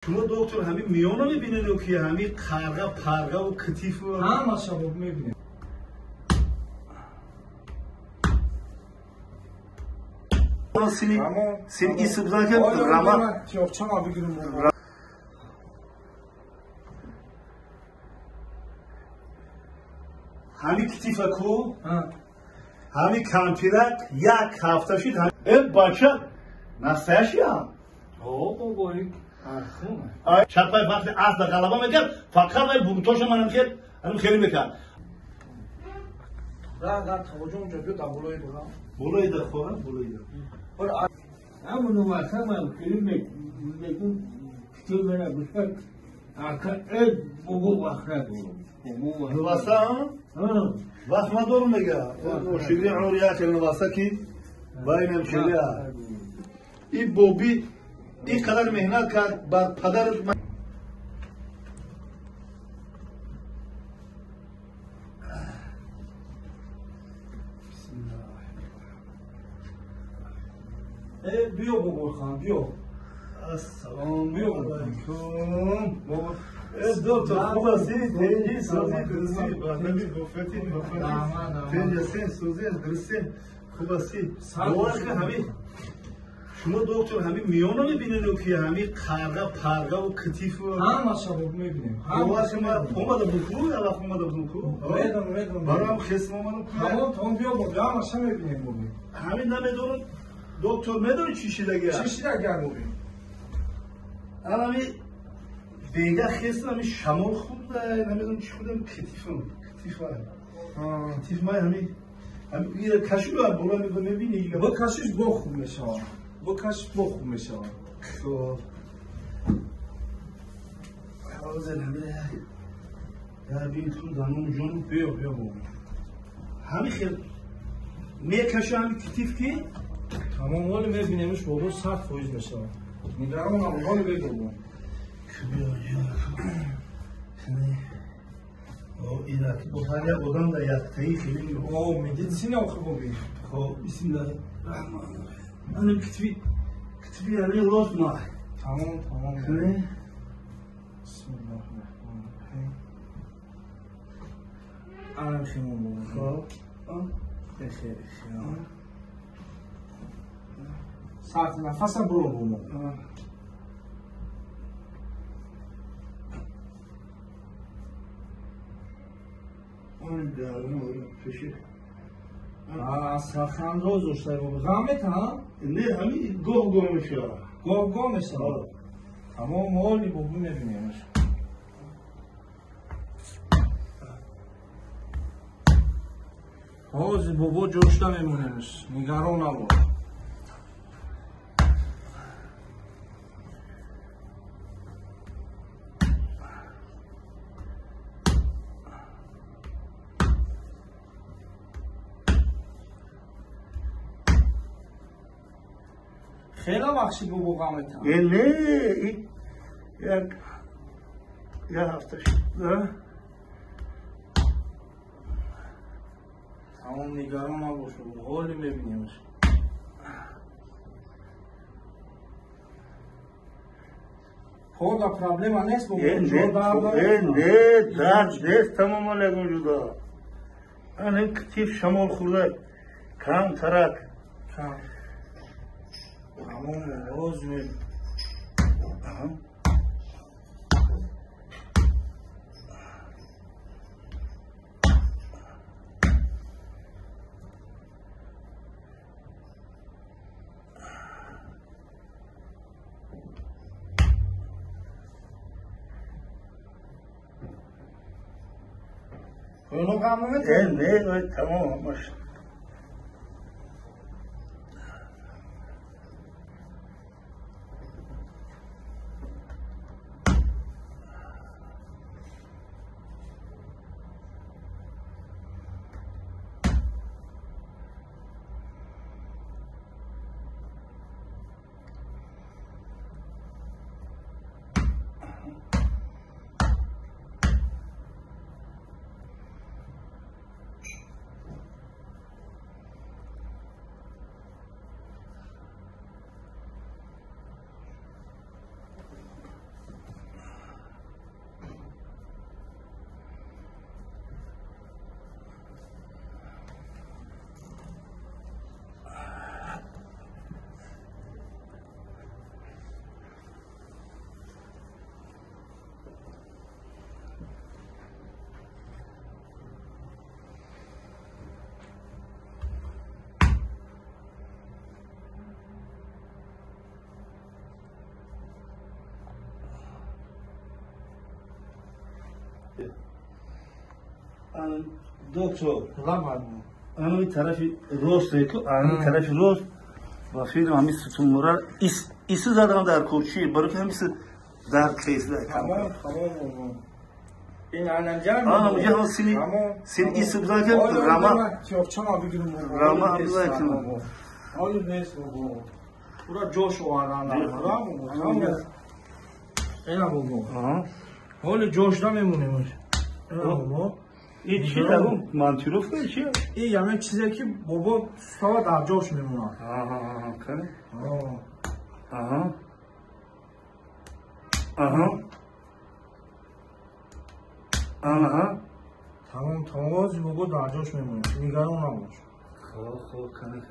شما دکتر همین میانو میبینید که همین قرقه پرقه و کتیف و همه شباب میبینید. سین ای سبزا که رما تیاقچه ما بگیریم همین کتیف کو همین کمپیرک یک هفته شد این بچه نستایشی هم بابا این چطور وقتی اصلا غلبه میکرد فقط باید بوتوش منم کرد همین خیلی میکرد را توجه اونجا بیو در بلوی بگم بلوی در خواهم بلوی در همون واسه من خیلی میگم کتیب من بشکر اکا اد بگو وقت ندارم واسه وقت ما دارم میگه شیری عمریه که واسه کی باینم شیری این بوبی این قدر مهنت کرد بر پدرت من بیو بگو خان بیو السلام بیو علیکم دکتر خوب هستی؟ تنجی سوزی درستی نبی گفتی تنجی سوزی درستی خوب هستی؟ دوار که همین شما دکتر همین میانو میبینید که همین قرقه پرقه و کتیف و همه شباب میبینیم دوار شما اومده بکو یا وقت اومده بکو میدونم برام خسم اومدم همون تون بیو بگو همه شب میبینیم بگو همین نمیدونم دکتر میدونی چی شده چی شده گر بگو الان دیگه خیست همین شمال خود نمیدونم چی خودم کتیف ما همین یه کشو رو بالا میگه میبینی با کشش با خوب میشه با کشش با خوب میشه خب حاضر همه در بین تو دانم جون بیا بابا همین خیلی میکشو همین کتیف کی تمام مال میبینیمش بابا سخت فویز میشه نگران هم مال بگو اینا بخاری بودم در یک تایی خیلی میدیسین آخه بابی خب بسم الله الرحمن الرحیم من کتبی یعنی راست ما تمام کنه بسم الله الرحمن الرحیم الان خیمون بابا خب بخیر ساعت نفسم برو بابا اون دارم فشی سخن روز داشته بابا غمت ها نه همین گوه میشه گاه میشه تمام مالی بابا نبینیمش حاضر بابا جوشته میمونیمش نگران نباش خیلی بخشی بابا غمت ها نه یک هفته شد تمام نگران نباش بابا حالی میبینیمش خدا پرابلم نیست بابا نه درد نیست تمام لگون جدا این کتیف شمال خورده کم ترک تمام روز میبینیم اونو غم نه تمام باشه دکتر لبن این طرفی راست که این طرفی راست و فیلم همی ستون مرا ایسی زدم در کوچی برای که همیشه در کیس ده تمام این انجام مجھے ہم سین ایسی بزا که راما راما بزا که حالی نیست بابا پورا جوش و آرام اینا بابا حالی جوش نمیمونه اینا بابا این چی دارم منطیروف که چیه؟ این یعنی چیزی که بابا سوا در جوش میمونه کنه تمام وازی بابا در جوش میمونه نگران نباش خوب کنه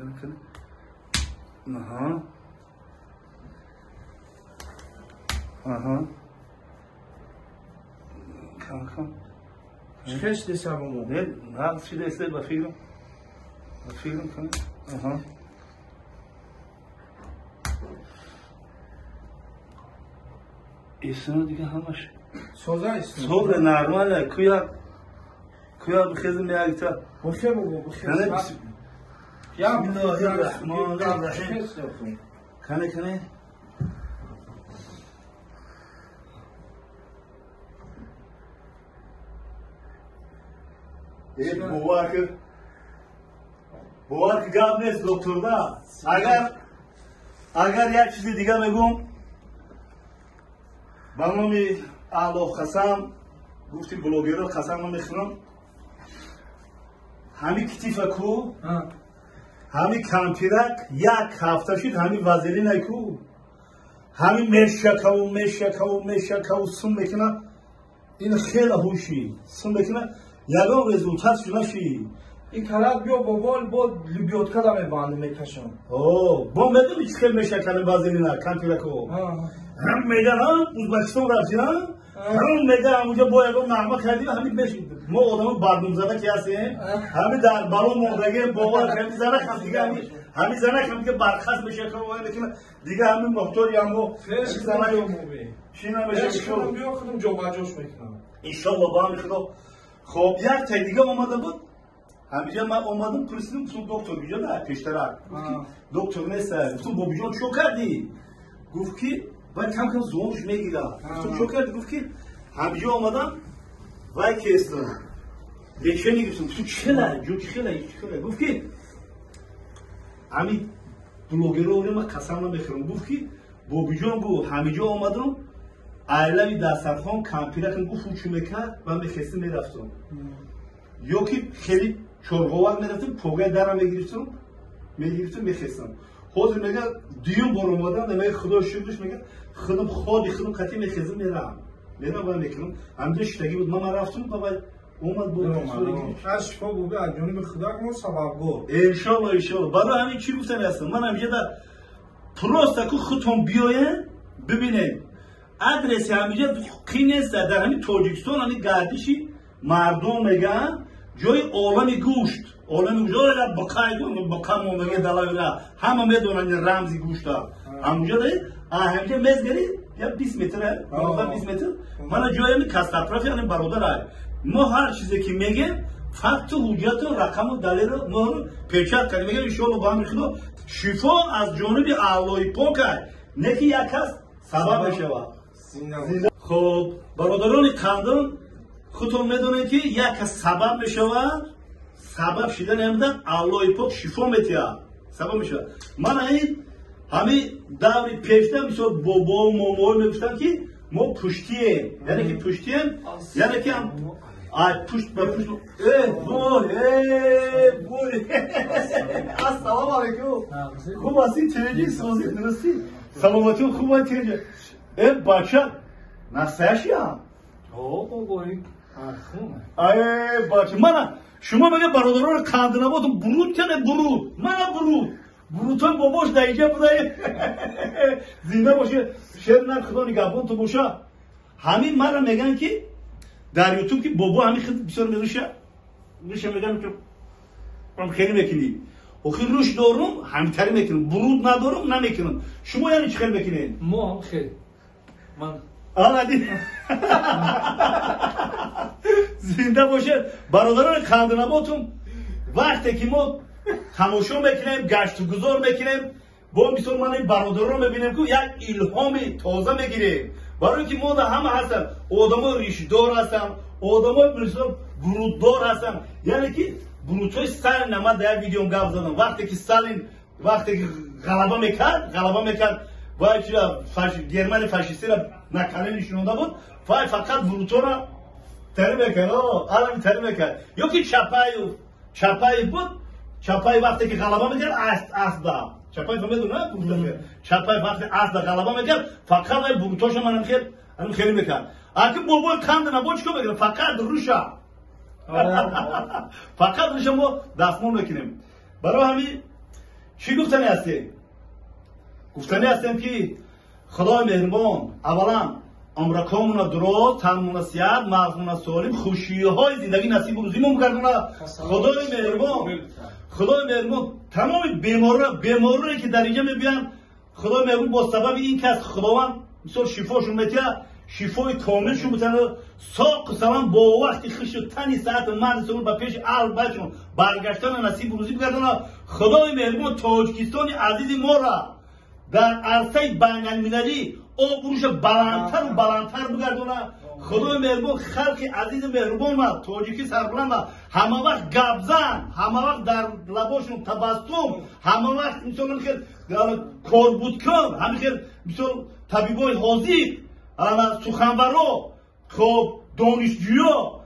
کن چیش دیسه بابا نه چی دیسه بفیرم کنه ایسانو دیگه همش سوزه ایست صبح نرماله کویا بخیزم میاگیتا بخیر بابا بخیر یا الله الرحمن الرحیم کنه باور که گاب نیست دکتر دا اگر یک چیزی دیگه میگم با نامی الله قسم گفتی بلوگرها قسم نمیخونم همی کتیفه کو همی کمپیرک یک هفته شد همی وزیرین کو همی میشکه و سم بکنه این خیلی هوشی سم بکنه یگان رزولتات شده شی این کلاب بیا بابال با لبیوت کدام باند میکشم با میدونی چی خیلی میشکه وزیرین کمپیرکو هم میگن ازبکستان رفتیم هم میگن اونجا با یکم نعمه کردیم همین بشید ما آدم بردم زده که هستیم همین در بالون مردگی بابا همین زنه هم دیگه همین زنه هم که برخص بشه که دیگه همین مختاری هم و چی نمیشه بیا خودم جا جوش میکنم انشالله با هم خدا خب یک تا دیگه اومده بود همینجا من اومدم پرسیدم تو دکتر بیجا نه پیشترک دکتر نیست گفتم بابی جان چو کردی گفت که باید کم زومش میگیره گفتم چو کردی گفت که همینجا اومدم وای که استرم دیکشنی گفتم تو چله جو چله گفت که همین بلوگرها من قسم نمیخورم گفت که بابی جان گفت همینجا اومدم ailevi dastarxon kampirakan guftu chumeka va mekhesi meraftum yoki kheli chorg'ovak meraftum pogay dara megiriftum mekhesam hozir mega duyum bor omadan mega xudo shukrish mega xudim khodi xudim qati mekhezim meram va mekinam hamda ishtagi bud man raftum baba omad bu kashfa bu be ajoni be xudo mo sabab go inshaallah baro hamin chi guftan hastam man hamja da prosta ku khudum biyoyen bibinin adresi همینجا قینست در همین تاجیکستان همین گردشی مردم میگن جای عالم گوشت را بکم میگه دلاویرا همه میدونن رمزی گوشت همونجا همینجا مزگری یا 20 متره 20 متر من جای همین کستاپرافی همین برادر ما هر چیزی که میگیم فقط حجت و رقم و دلیل ما رو پیچت کنیم میگه انشالله با هم خدا شفا از جانب الله پاک نه که یک کس سبب بشه خب برادران قندون خودتون میدونید که یک سبب میشود سبب شدن همدن الله پاک شفا میتیه سبب میشه من همین دوری پیشتم مثل بابا و ماما میگفتم که ما پشتیم یعنی که پشتیم یعنی که هم پشت به پشت بوی السلام علیکم خوب هستی تیجی سازی درستی سلامتی خوب هستی تیجی بچه نستش یا بابایی آخونه بچه من شما مگه برادران کندنه بودم برود کنه من برود های باباش دیگه بوده زنده باشه شهر نک خدا نگهبان تو باشه همین من را میگن که در یوتیوب که بابا همین خیلی بسیار میروشه میگن که من خیلی میکنی و خیلی روش دارم همینطوری میکنم برود ندارم نمیکنم شما یعنی چی خیلی میکنین ما هم خیلی من آقا دی زنده باشه. برادران کاندناباتون وقتی که ما تماشا میکنیم گشت و گذار میکنیم با مثال من این برادران میبینیم که یک الهام تازه میگیریم برای که ما همه هستن آدم ریشدار هستن آدم مثال بروددار هستن یعنی که برودهای ستالین من در ویدیو گفت زدم وقتی که ستالین وقتی که غلبه میکرد و گرمانی فاشیستی را نکله نشونده بود فقط برودها را تری میکرد الان تری میکرد یا که چپای بود چپای وقتی که غلبه میکرد اسب چپای فهمیدونه چپای وقتی اسب غلبه میکرد فقط برودهاش من خیلی میکرد اگه بابای کاندنابات چیکار میکنه فقط روشا فقط روشا ما دستمال میکنیم برای همین چی گفتنی هستی؟ گفتنی هستیم که خدای مهربان اولا عمرکامون درست تنمون صحت مغزمون سالم خوشی های زندگی نصیب و روزیمون بگردونه خدای مهربان تمام بیماری که در اینجا میبینن خدای مهربان با سبب این که از خداوند مثلا شفاشون میتیه شفای کاملشون بتونه ساق سلام با وقتی خش و تنی ساعت مرد سرور به پیش اهل بیتشون برگشتن نصیب و روزی بگردونه خدای مهربان تاجیکستان عزیز ما را در عرصه بین المللی آبروش بلندتر و بلندتر بگردونه خدای مهربان خلق عزیز مهربان ما تاجیکی سربلند همه وقت گبزن همه وقت در لباشون تبسم همه وقت مثلا که کار بود کن همین که مثلا طبیبای حاضر سخنورا خب دانشجویا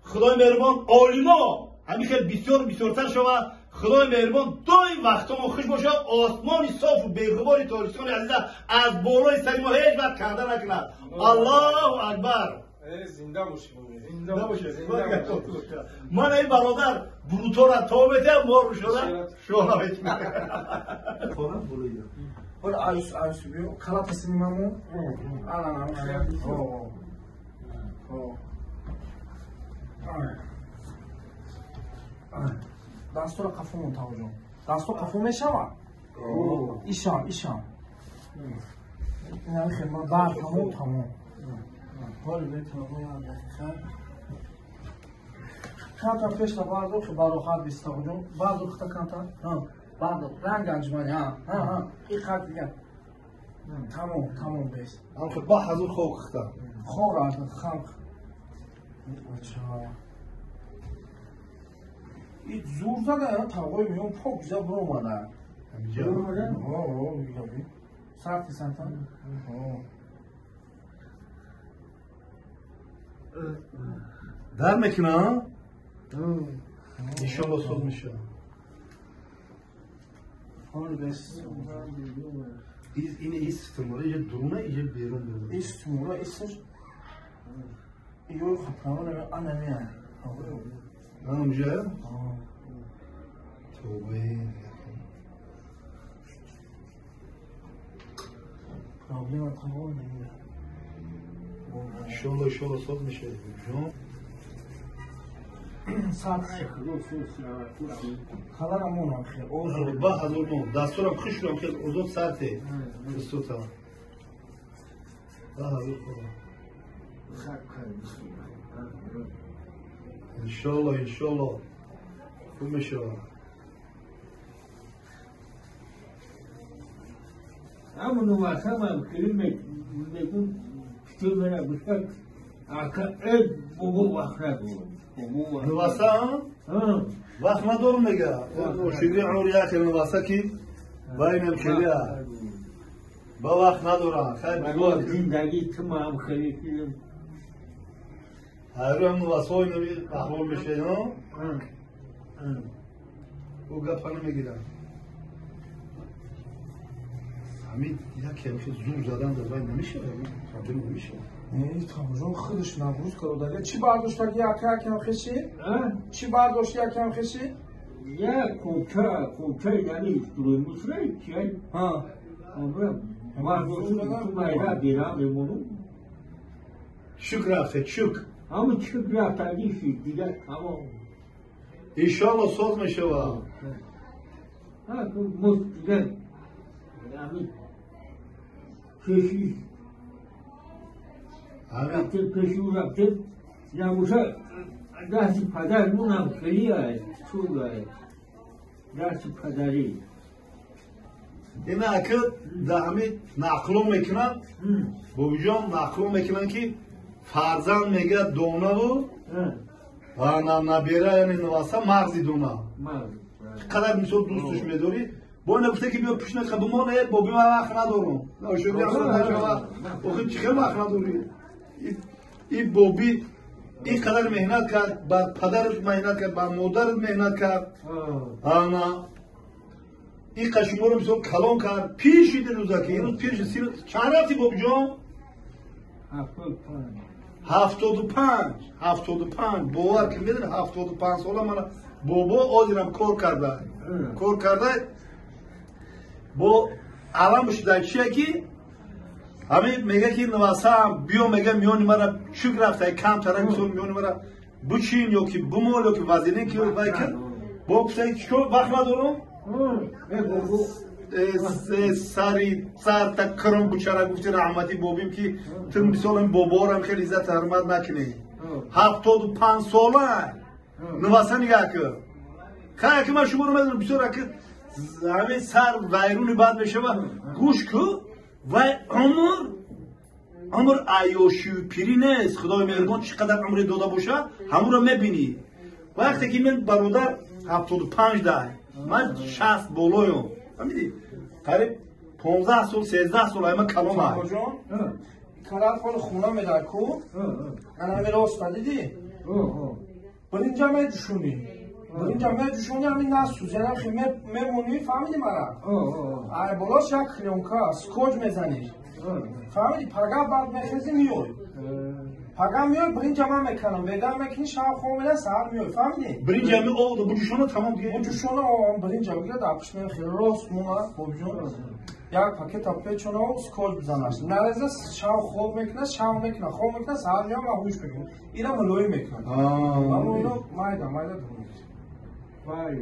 خدای مهربان عالما همین که بسیارتر شود خدای مهربان دائم وقتا ما خوش باشه آسمانی صاف و بی‌غبار تاجیکستان عزیز از بالای سر ما هیچ وقت کنده نکنه الله اکبر زنده باشی من این برادر برودها را تا بده ما رو شده شما بکنه حالا آیس بیو کلات سینمامو الان دستور کافمون تاوجون دستور کافم میشوه ایشان این خیلی ما بر تمام حالا بیتونم باید دقیقه کانتا پیش بردو که باروخات بیسته بودم بردو کتا کانتا بردو رنگ انجمانی این خط دیگه تمام بیست هم که با حضور خوب کتا خوب راست خلق این زور زده اینا تاقای میون پاک بیزا برو اومده سرتی سنتان در میکنه انشالله صد میشه این استماره یه درونه یه بیرون بیرون استماره استش یه خطرانه انمیه همونجا توبه پرابلم تمام نمیده انشالله صد میشه جان ساعت خبرمون هم خیلی اوزو با حضور مون دستورم خوش شدم که اوزو سرته بستوتا با حضور خدا انشالله خوب میشه همون وقت هم کلیم میگون کتو منه بشک اکا بابا وقت ندارم نواسا وقت ندارم میگه شیری عوریه که نواسا کی باینم شیریه با وقت ندارم خیلی زندگی تمام خیلی کلیم هر هم نواسای نمی احوال میشه ها او گپ نمیگیرن همین یک همیشه زور زدن در نمیشه تابلو نمیشه نه تمام خودش نبود کارو داره چی برداشت که یکم خشی چی برداشت یکم خشی یا کوچه یعنی دروی مسری چی آمرم ما تو مایه بیرام بمونم شکر افت شکر همون چی بیاتگی شد دیگه تمام انشالله صد میشه و تو مستقل یعنی کشی همین کشی رفته نموشه دست پدر مونم خیلی است چوب است دست پدری اینا که دهمی نقلو میکنن بابجان نقلو میکنن که فرزند میگه دونه بود و نبیره یعنی نواسا مغزی دونه قدر مثل دوستش میداری با نگفته که بیا پیش نکن بمانه بابی من وقت ندارم نوشدی اخی چی خیلی وقت نداری این بابی این قدر مهنت کرد بعد پدرش مهنت کرد بعد مادرش مهنت کرد آنا این قشنگو رو مثل کلان کرد پیش ایده روزه که این روز پیش چند رفتی بابی جان؟ 75 باور که میدونه 75 ساله من بابا آدیرم کار کرده با علامش در چیه که همین میگه که نواسه هم بیا میگه میانی مرا چوک رفته کم ترک میسون میانی مرا بچین یا که بمول یا که وزینه که باید کرد با کسی چکار وقت ندارم سر تا کرم بچره گفتی رحمتی بابیم که تن بسالم بابارم خیلی عزت حرمت نکنه 75 ساله نواسه نگاه که خیلی که من شما رو میدونم بسیاره که همین سر ویرونی بعد بشه و گوش که و عمر عیاشی و پیری نیست خدای مهربان چقدر عمر داده باشه همون رو میبینی وقتی که من برادر 75 ده من 60 بالایم فهمیدی قریب 15 سال 13 سال همه کلام هست کلام خود خونه میدار کو انا میره استاد دیدی برینجا میدشونی برینجا میدشونی همین نسوز یعنی خیلی میمونی فهمیدی مرا ای بالاش یک خیونکا سکوج میزنی فهمیدی پگاه بعد میخیزی میوی پگاه میوی برینجا من میکنم بیدار میکنی شب خومیده سر میوی فهمیدی برینجا می آورده بجوشانه تمام دیگه بجوشانه برینجا بگیره دپش خیلی راست مونه بابجون یک پاکت آب چونه و سکوج بزنش نرزه شب خوب میکنه شب میکنه خوب میکنه سر میام و هوش میکنه اینا ملوی میکنه اما اینو مایده دونه وای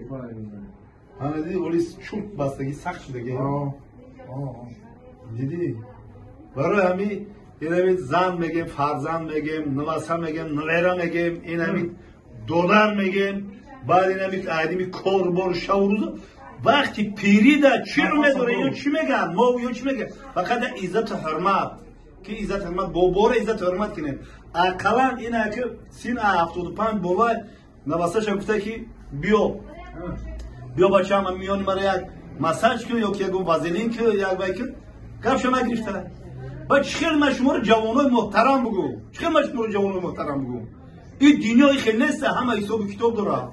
همه دیدی ولی چوب بستگی سخت شده گه دیدی برای همی این همین زن میگیم فرزند میگیم نواسه میگیم نویره میگیم این همین دولار میگیم بعد این همین آدمی کار بار شوروز وقتی پیری ده چی رو میذاره یا چی میگن ما یا چی میگن فقط عزت و حرمت که عزت حرمت بابار عزت و حرمت کنه اقلا اینه که سین 75 بالا نواسهش گفته که بیا بچه هم میانی مرا یک مساج که یا که یک وزلین که یک بای که گفت شما گرفته با چخیل من شما رو جوانای محترم بگو چخیل من شما رو جوانای محترم بگو این دنیای خیلی نیست همه حساب کتاب داره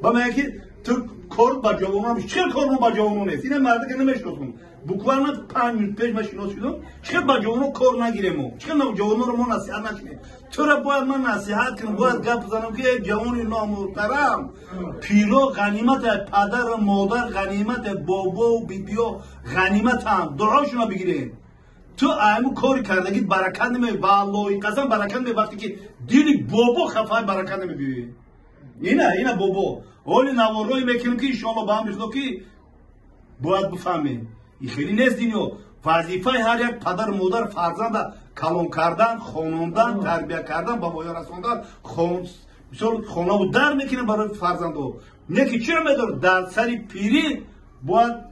با من که تو کار با جوانان چخیل کار با جوانان نیست این مرد که نمیشناسم بکوارنا 5 minut پیش من شناس شدم چخیل با جوانان کار نگیریم چخیل جوانان رو ما نصیحت نکنیم تو را باید من نصیحت کنم باید گپ بزنم که جوانی نامحترم پیرو غنیمت پدر و مادر غنیمت بابا و بیبیا غنیمت هم دعاشون رو بگیریم تو ایمو کاری کردگی برکت نمی والله قسم برکت نمی وقتی که دیدی بابا خفای برکت نمی اینا بابا ولی نوارای میکنیم که انشاءالله با هم بشنو که باید بفهمیم این خیلی نیست دینیو وظیفه هر یک پدر مادر فرزند کلام کردن خانوندن تربیت کردن با بایا رسوندن خانه و در میکنه برای فرزندو نه که چرا میدار در سری پیری باید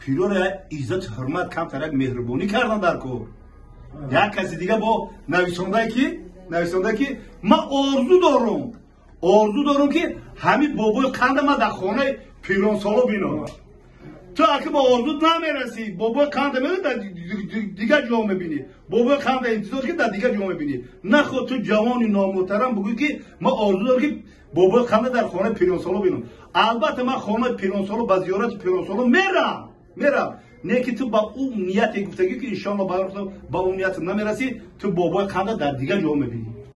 پیرو را عزت حرمت کم ترک مهربانی کردن در کار یک کسی دیگه با نویسنده که من آرزو دارم که همین بابای قند من در خانه پیران سالو بینم تو اگه با آرزو نمیرسی بابا قند میده در دیگه جا میبینی بابا قند انتظار که در دیگه جا میبینی نه خود تو جوانی نامحترم بگوی که ما آرزو دارم که بابا قند در خانه پیرانسالو بینم البته من خانه پیرانسالو با زیارت پیرانسالو میرم نه که تو با اون نیت گفتگی که انشالله با اون نیت نمیرسی تو بابا قند در دیگه جا میبینی